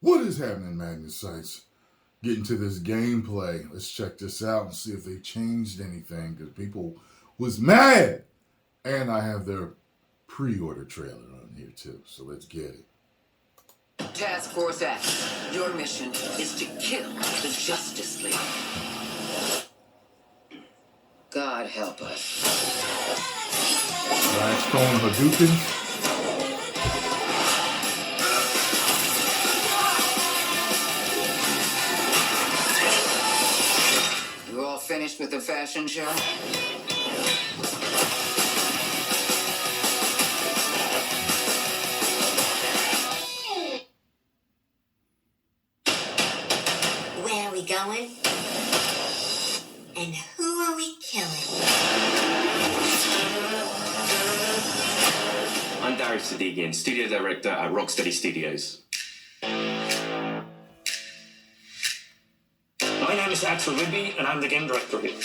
What is happening, Magnus sites? Getting to this gameplay. Let's check this out and see if they changed anything, because people was mad. And I have their pre-order trailer on here too, so let's get it. Task Force X, your mission is to kill the Justice League. God help us. Blackstone Hadouken. You all finished with the fashion show? Where are we going? And who are we killing? I'm Darius Sadigian, studio director at Rocksteady Studios. My name is Axel Ribby, and I'm the game director here.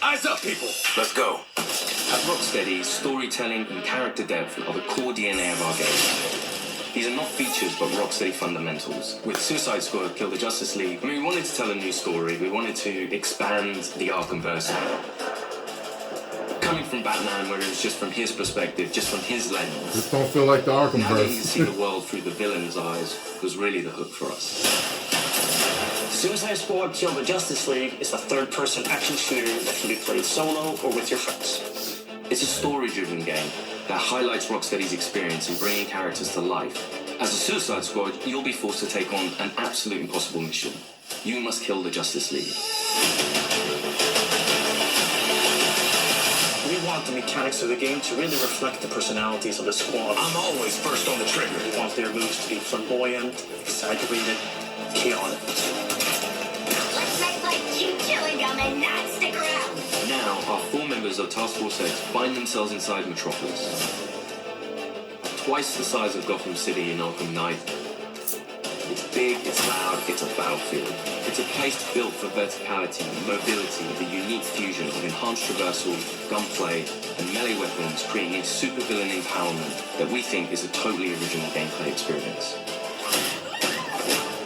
Eyes up, people! Let's go. At Rocksteady, storytelling and character depth are the core DNA of our game. These are not features, but Rocksteady fundamentals. With Suicide Squad, Kill the Justice League, we wanted to tell a new story. We wanted to expand the Arkhamverse. Coming from Batman, where it was just from his perspective, just from his lens. This don't feel like the Arkhamverse. Now that you can see the world through the villain's eyes was really the hook for us. Suicide Squad Kill the Justice League is a third-person action shooter that can be played solo or with your friends. It's a story-driven game that highlights Rocksteady's experience in bringing characters to life. As a Suicide Squad, you'll be forced to take on an absolute impossible mission. You must kill the Justice League. We want the mechanics of the game to really reflect the personalities of the squad. I'm always first on the trigger. We want their moves to be flamboyant, exaggerated, chaotic. Let's make like cheap chewing gum and not stick around. Now, our 4 members of Task Force X find themselves inside Metropolis. Twice the size of Gotham City in Arkham Knight. It's big, it's loud, it's a battlefield. It's a place built for verticality, mobility, the unique fusion of enhanced traversal, gunplay, and melee weapons, creating a supervillain empowerment that we think is a totally original gameplay experience.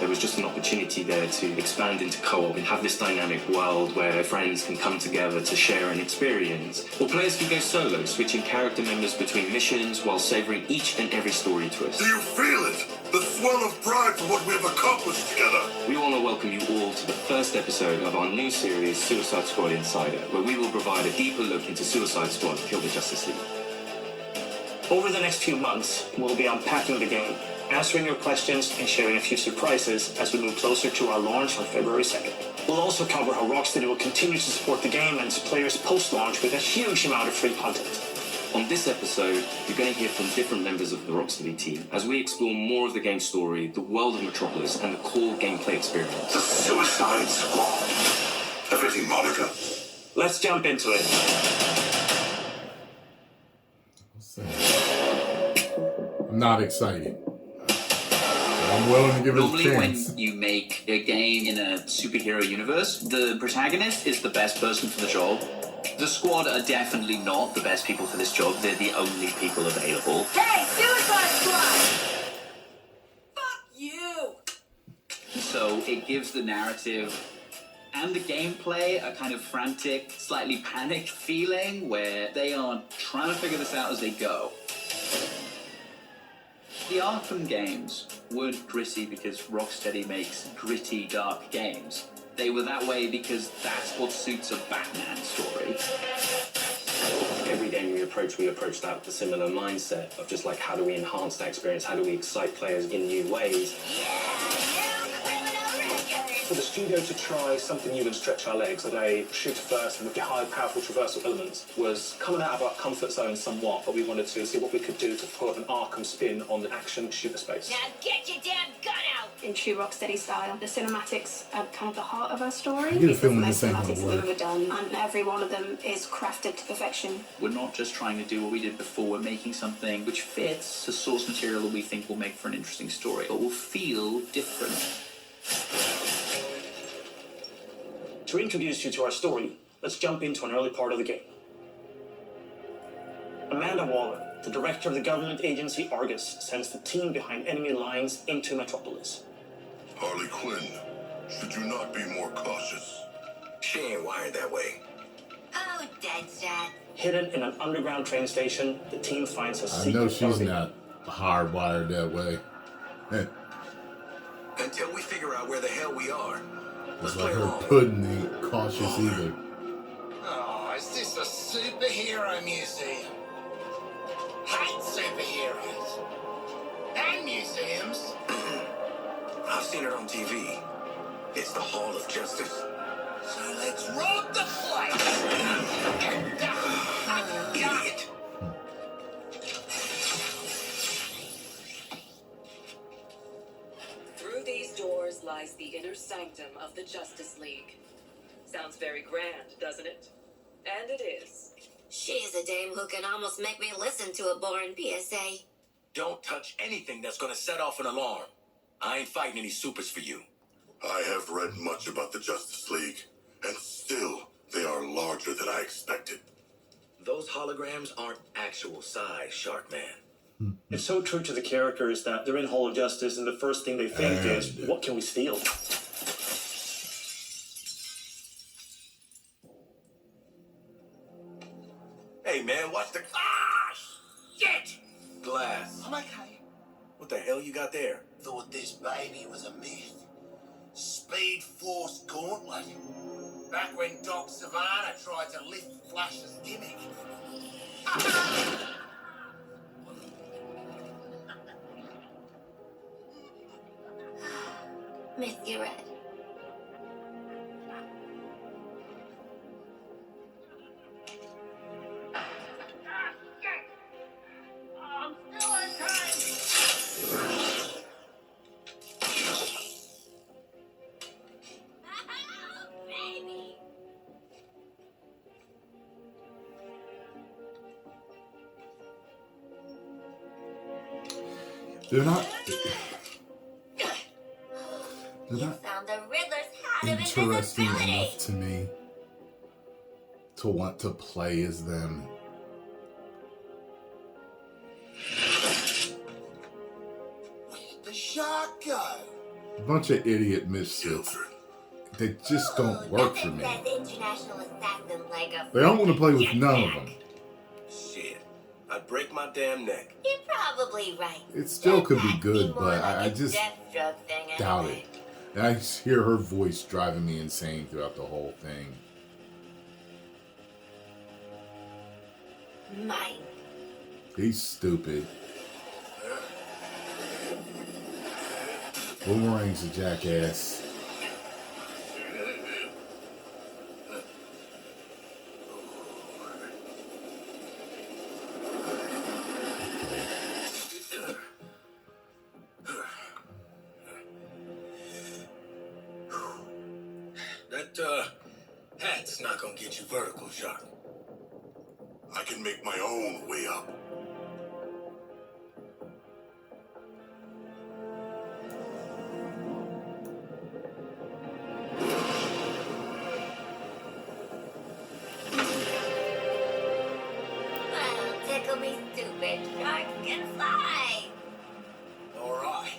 There was just an opportunity there to expand into co-op and have this dynamic world where friends can come together to share an experience. Or players can go solo, switching character members between missions while savoring each and every story twist. Do you feel it? The swell of pride for what we have accomplished together. We want to welcome you all to the first episode of our new series, Suicide Squad Insider, where we will provide a deeper look into Suicide Squad Kill the Justice League. Over the next few months, we'll be unpacking the game, answering your questions, and sharing a few surprises as we move closer to our launch on February 2nd. We'll also cover how Rocksteady will continue to support the game and its players post-launch with a huge amount of free content. On this episode, you're going to hear from different members of the Rocksteady team as we explore more of the game story, the world of Metropolis, and the core gameplay experience. The Suicide Squad. Everything, Monica. Let's jump into it. I'm not excited. I'm willing to give it a Normally, chance. when you make a game in a superhero universe, the protagonist is the best person for the job. The squad are definitely not the best people for this job. They're the only people available. Hey, Suicide Squad! Fuck you! So it gives the narrative and the gameplay a kind of frantic, slightly panicked feeling where they are trying to figure this out as they go. The Arkham games weren't gritty because Rocksteady makes gritty, dark games. They were that way because that's what suits a Batman story. Every game we approach that with a similar mindset of just like, how do we enhance that experience? How do we excite players in new ways? For the studio to try something new and stretch our legs at a shoot first and with the high powerful traversal elements was coming out of our comfort zone somewhat, but we wanted to see what we could do to put an Arkham spin on the action shooter space. Now get your damn gun out! In true Rocksteady style, the cinematics are kind of the heart of our story. I get a It's the feeling most this ain't gonna cinematics we've work. ever done, and every one of them is crafted to perfection. We're not just trying to do what we did before. We're making something which fits the source material that we think will make for an interesting story, but will feel different. To introduce you to our story, let's jump into an early part of the game. Amanda Waller, the director of the government agency Argus, sends the team behind enemy lines into Metropolis. Harley Quinn, should you not be more cautious? She ain't wired that way. Oh, Deadshot. Hidden in an underground train station, the team finds a I secret know she's elevator. not hardwired that way. Until we figure out where the hell we are. It's Let's like play her along. pudding ain't cautious either. Oh, is this a superhero museum? Hate superheroes. And museums. I've seen it on TV. It's the Hall of Justice. So let's rob the place. Idiot. Through these doors lies the inner sanctum of the Justice League. Sounds very grand, doesn't it? And it is. She's a dame who can almost make me listen to a boring PSA. Don't touch anything that's gonna set off an alarm. I ain't fighting any supers for you. I have read much about the Justice League, and still, they are larger than I expected. Those holograms aren't actual size, Shark Man. It's so true to the characters that they're in Hall of Justice, and the first thing they think is, what can we steal? Hey, man, watch the Shit! glass. I'm okay. What the hell you got there? Thought this baby was a myth. Speed Force Gauntlet. Back when Doc Savannah tried to lift Flash's gimmick. Miss you, Red. I'm still okay. Baby. They're not Found the Riddler's hat of interesting invisibility. enough to me to want to play as them. Where'd the shark go? A bunch of idiot misfits. They just don't work for me. Nothing says international assassin like a They don't want to play with jetpack. none of them. Shit. I'd break my damn neck. You're probably right. It still could be Jetpack good, more but like I a just Deathstroke thing doubt anyway. it. And I just hear her voice driving me insane throughout the whole thing. Mine. He's stupid. Boomerang's a jackass. That, hat's not gonna get you vertical, Shark. I can make my own way up. Well, tickle me stupid. Sharks can fly. Alright.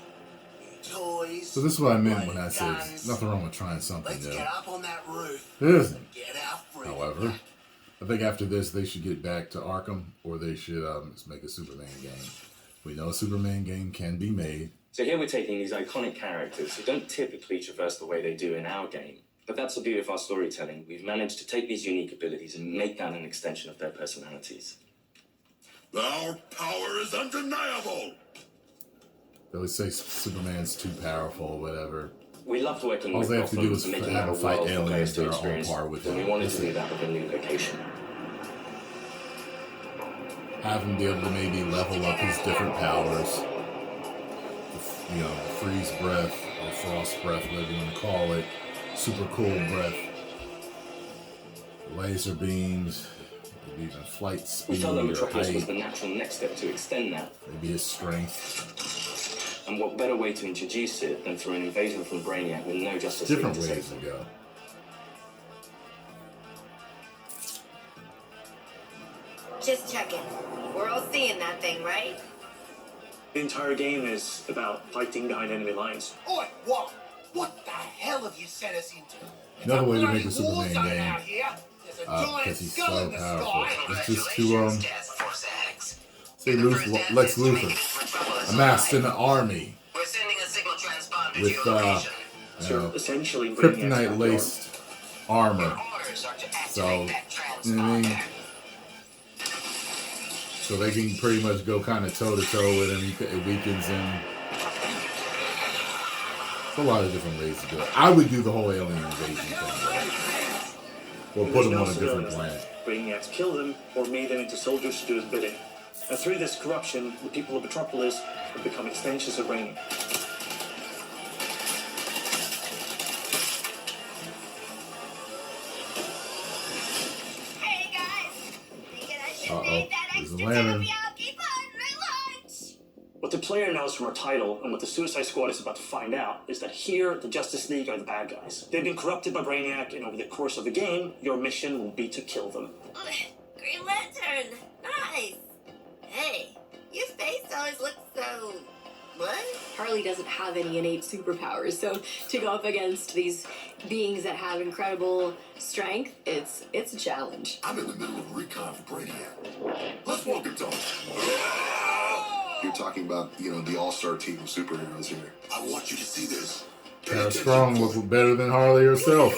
Toys. So this is what I meant when I said guns. nothing wrong with trying something Let's new. get up on that roof. There isn't. Get our freedom However, back. I think after this they should get back to Arkham, or they should just make a Superman game. We know a Superman game can be made. So here we're taking these iconic characters who don't typically traverse the way they do in our game. But that's the beauty of our storytelling. We've managed to take these unique abilities and make that an extension of their personalities. Our power is undeniable! They would say Superman's too powerful or whatever. We loved working All with they have to do Gotham is and making have that a a fight world for players aliens to that are on experience. par with And we him. wanted That's to do it. that with a new location. Have him be able to maybe level up his different powers. You know, the freeze breath or frost breath, whatever you want to call it. Super cool breath. Laser beams. Maybe even flight We speed felt that or Metropolis was height. the natural next step to extend that. Maybe his strength. And what better way to introduce it than through an invasion from Brainiac with no Justice Different League to ways save to them. go. Just checking. We're all seeing that thing, right? The entire game is about fighting behind enemy lines. Oi, what? What the hell have you sent us into? It's Another way to bloody make a Superman war zone game, out here. There's a giant because he's skull so in the powerful. sky. It's just to Task Force X. say You're the first Lex advents to make it Luthor into Metropolis amassed an alive. army We're sending a signal transponder to with your location. So essentially, Brainiac's kryptonite laced armor. Orders are to activate So, that you know what I mean? transponder. So they can pretty much go kind of toe to toe with him. It weakens him. It's a lot of different ways to do it. I would do the whole alien invasion thing, or put him on a different planet. Brainiac's killed them or made them into soldiers to do his bidding. And through this corruption, the people of Metropolis have become extensions of Brainiac. Hey guys, thinking I should Uh-oh. make that There's a extra lantern. teriyaki on my lunch. What the player knows from our title and what the Suicide Squad is about to find out is that here, the Justice League are the bad guys. They've been corrupted by Brainiac, and over the course of the game, your mission will be to kill them. Green Lantern, nice. Hey, your face always looks so... What? Harley doesn't have any innate superpowers, so to go up against these beings that have incredible strength, it's a challenge. I'm in the middle of a recon for Brainiac. Let's walk and talk. You're talking about, the all-star team of superheroes here. I want you to see this. Tara Strong looks better than Harley herself.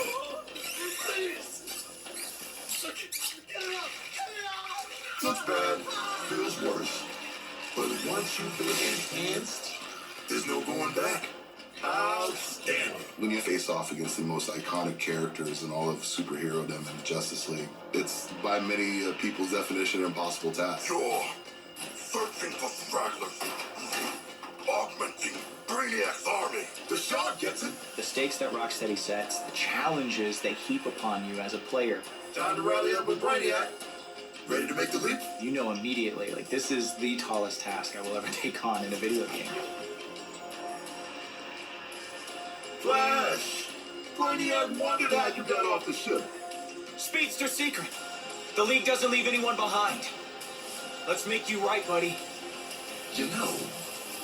Looks bad, feels worse. But once you feel enhanced, there's no going back. Outstanding. When you face off against the most iconic characters in all of superherodom in the Justice League, it's by many people's definition an impossible task. You're searching for stragglers, augmenting Brainiac's army. The shot gets it. The stakes that Rocksteady sets, the challenges they heap upon you as a player. Time to rally up with Brainiac. Ready to make the leap? You know immediately, like, this is the tallest task I will ever take on in a video game. Flash! Brainiac wondered how you got off the ship. Speedster secret. The League doesn't leave anyone behind. Let's make you right, buddy. You know,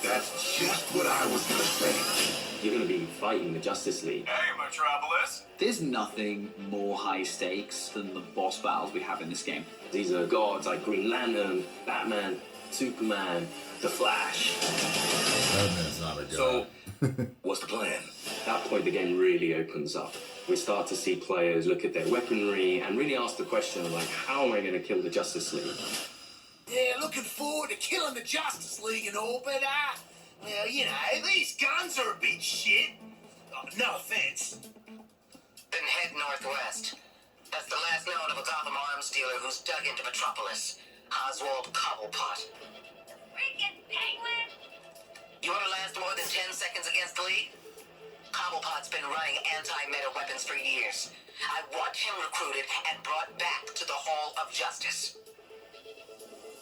that's just what I was gonna say. You're going to be fighting the Justice League. Hey, Metropolis. There's nothing more high stakes than the boss battles we have in this game. These are gods like Green Lantern, Batman, Superman, The Flash. Batman's not a god. So, what's the plan? At that point, the game really opens up. We start to see players look at their weaponry and really ask the question of, like, how am I going to kill the Justice League? Yeah, looking forward to killing the Justice League and all, but, well, these guns are a bit shit. Oh, no offense. Then head northwest. That's the last known of a Gotham arms dealer who's dug into Metropolis. Oswald Cobblepot. Freaking penguin! You want to last more than 10 seconds against the League? Cobblepot's been running anti-meta weapons for years. I want him recruited and brought back to the Hall of Justice.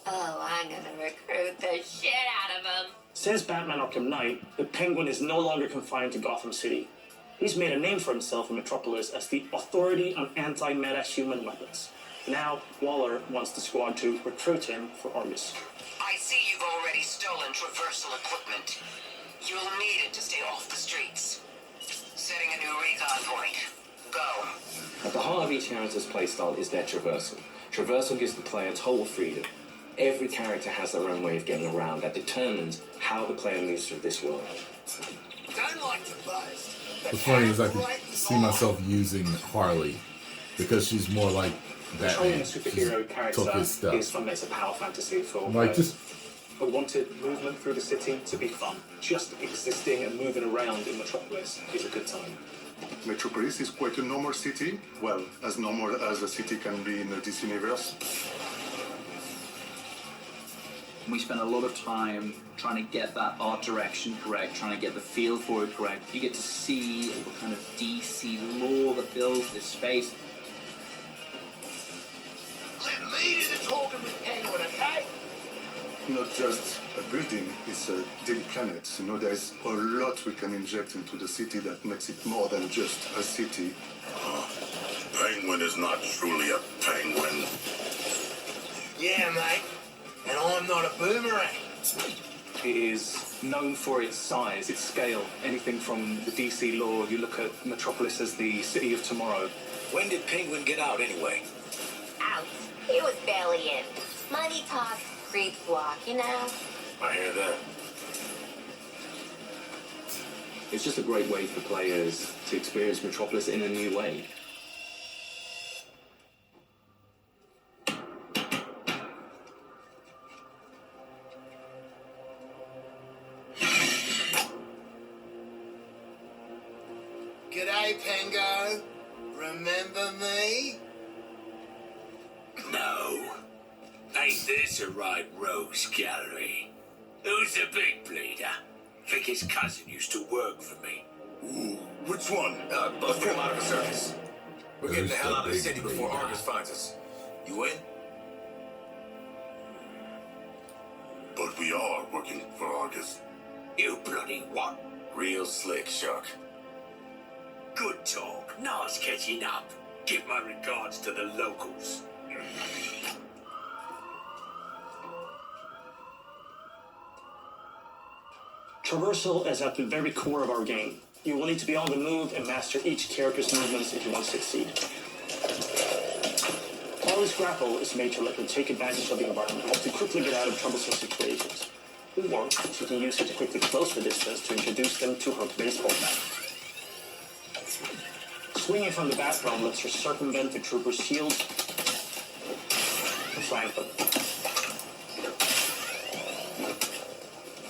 Oh, I'm gonna recruit the shit out of him. Since Batman Arkham Knight, the Penguin is no longer confined to Gotham City. He's made a name for himself in Metropolis as the authority on anti-meta human weapons. Now, Waller wants the squad to recruit him for Argus. I see you've already stolen traversal equipment. You'll need it to stay off the streets. Setting a new recon point. Go. At the heart of each character's playstyle is their traversal. Traversal gives the player total freedom. Every character has their own way of getting around that determines how the player moves through this world. Don't like to boast. What's funny is I can see myself using Harley because she's more like Controlling a Batman. superhero She character took his stuff. is fun. It's a power fantasy for Like just who wanted movement through the city to be fun. Just existing and moving around in Metropolis is a good time. Metropolis is quite a normal city. Well, as normal as a city can be in this universe. We spent a lot of time trying to get that art direction correct, trying to get the feel for it correct. You get to see what kind of DC lore that builds this space. Let me do the talking with Penguin, okay? Not just a building, it's a daily planet. There's a lot we can inject into the city that makes it more than just a city. Penguin is not truly a penguin. Yeah, mate. And I'm not a boomerang. It is known for its size, its scale. Anything from the DC lore, you look at Metropolis as the city of tomorrow. When did Penguin get out anyway? Out. He was barely in. Money talk, creeps walk, you know? I hear that. It's just a great way for players to experience Metropolis in a new way. G'day, Pengo. Remember me? No. Ain't this a right rogues gallery? Who's the big bleeder? Think his cousin used to work for me. Ooh, which one? Let's get him out of the circus. We're getting the Who's hell the out of the big city before bleeder? Argus finds us. You in? But we are working for Argus. You bloody what? Real slick, Shark. Good talk. Nice catching up. Give my regards to the locals. Traversal is at the very core of our game. You will need to be on the move and master each character's movements if you want to succeed. Harley's grapple is made to let her take advantage of the environment to quickly get out of troublesome situations. Or she can use it to quickly close the distance to introduce them to her baseball bat. Swinging from the background lets her circumvent the trooper's shields and flank them.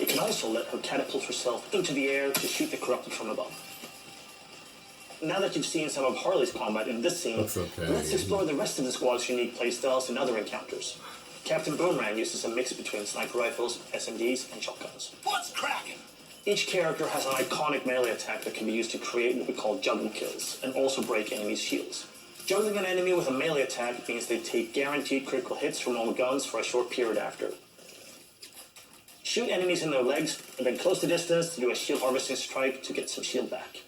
It can also let her catapult herself into the air to shoot the corrupted from above. Now that you've seen some of Harley's combat in this scene, That's okay. let's explore the rest of the squad's unique playstyles and other encounters. Captain Boomerang uses a mix between sniper rifles, SMGs, and shotguns. What's cracking? Each character has an iconic melee attack that can be used to create what we call juggle kills, and also break enemies' shields. Juggling an enemy with a melee attack means they take guaranteed critical hits from all guns for a short period after. Shoot enemies in their legs, and then close the distance to do a shield harvesting strike to get some shield back.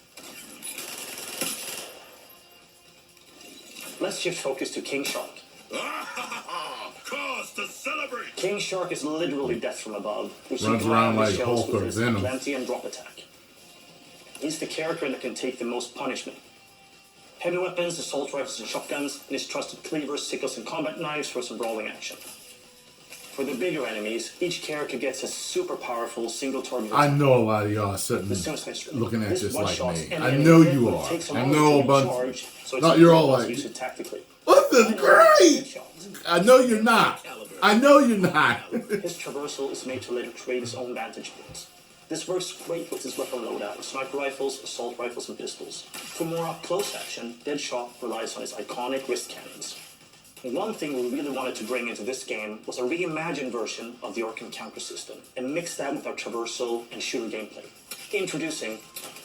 Let's shift focus to King Shark. Cause to celebrate! King Shark is literally death from above, which Runs around like shells Hulk with or his Venom. plenty and drop attack. He's the character that can take the most punishment. Heavy weapons, assault rifles and shotguns, and his trusted cleavers, sickles, and combat knives for some brawling action. For the bigger enemies, each character gets a super powerful single target I attack. know a lot of y'all sitting The Sims history. looking at This this like one-shots me. any I enemy know hit, you but are. takes a I moment know to a bunch. recharge, so it's No, you're all important to like, use it tactically. "This is great." I know you're not. I know you're not. His traversal is made to let him create his own vantage points. This works great with his weapon loadout, sniper rifles, assault rifles, and pistols. For more up-close action, Deadshot relies on his iconic wrist cannons. And one thing we really wanted to bring into this game was a reimagined version of the Arkham counter system, and mix that with our traversal and shooter gameplay. Introducing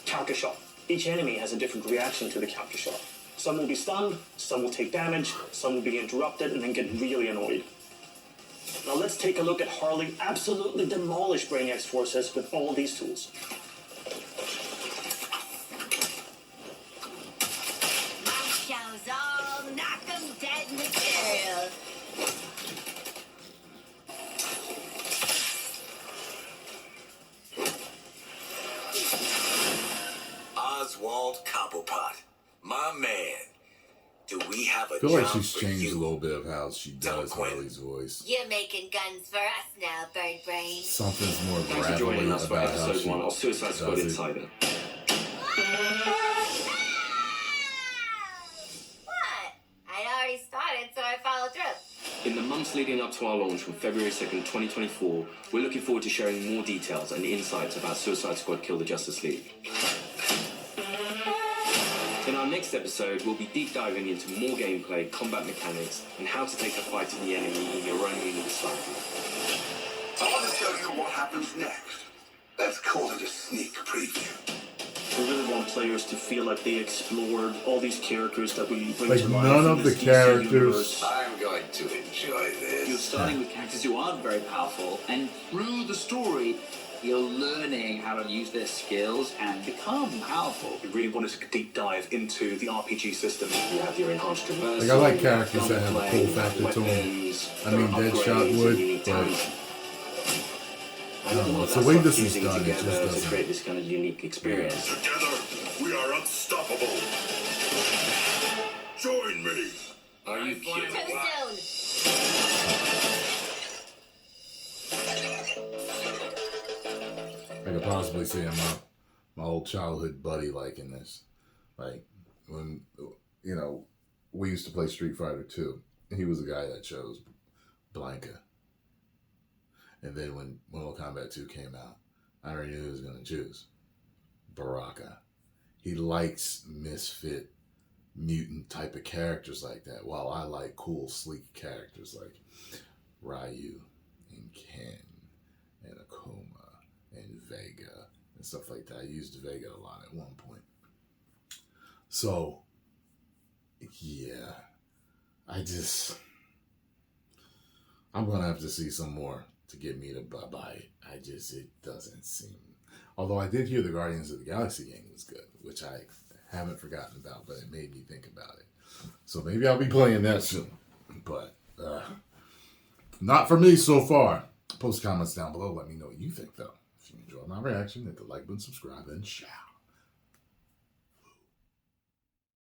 Counter Shot. Each enemy has a different reaction to the counter shot. Some will be stunned, some will take damage, some will be interrupted and then get really annoyed. Now let's take a look at Harley absolutely demolish Brainiac's forces with all these tools. My show's all knock 'em dead material. Oswald Cobblepot. My man. Do we have a I feel like job she's for changed you? a little bit of how she does Quinn. Harley's voice. You're making guns for us now, Bird Brain. Something's more Thanks for joining gravelly us for about how episode she 1 of Suicide Squad does it. Insider. What? I'd already started, so I followed through. In the months leading up to our launch from February 2nd, 2024, we're looking forward to sharing more details and insights about Suicide Squad Kill the Justice League. In our next episode, we'll be deep diving into more gameplay, combat mechanics, and how to take the fight to the enemy in your own unique style. I want to show you what happens next. Let's call it a sneak preview. We really want players to feel like they explored all these characters that we bring Like to life none in of this the DC characters- universe. I'm going to enjoy this. You're starting with characters who aren't very powerful, and through the story, you're learning how to use their skills and become powerful. We really wanted to deep dive into the RPG system. You have your enhanced traversal. Like, I like you have characters that have a gunplay, cool you have factor to 'em. weapons, I mean, there are Deadshot upgrades, would, and unique but talents. I know It's that's the way what this is fusing done, it together just to doesn't. create this kind of unique experience. Together, we are unstoppable. Join me. Are you kidding? I could possibly say I'm my old childhood buddy liking this. Like, when, we used to play Street Fighter 2. He was the guy that chose Blanca. And then when Mortal Kombat 2 came out, I already knew he was going to choose Baraka. He likes misfit, mutant type of characters like that, while I like cool, sleek characters like Ryu and Ken and Akuma and Vega and stuff like that. I used Vega a lot at one point. So, yeah, I'm going to have to see some more to get me to buy it. It doesn't seem. Although I did hear the Guardians of the Galaxy game was good, which I haven't forgotten about, but it made me think about it. So maybe I'll be playing that soon. But not for me so far. Post comments down below. Let me know what you think, though. If you enjoyed my reaction, hit the like button, subscribe, and share.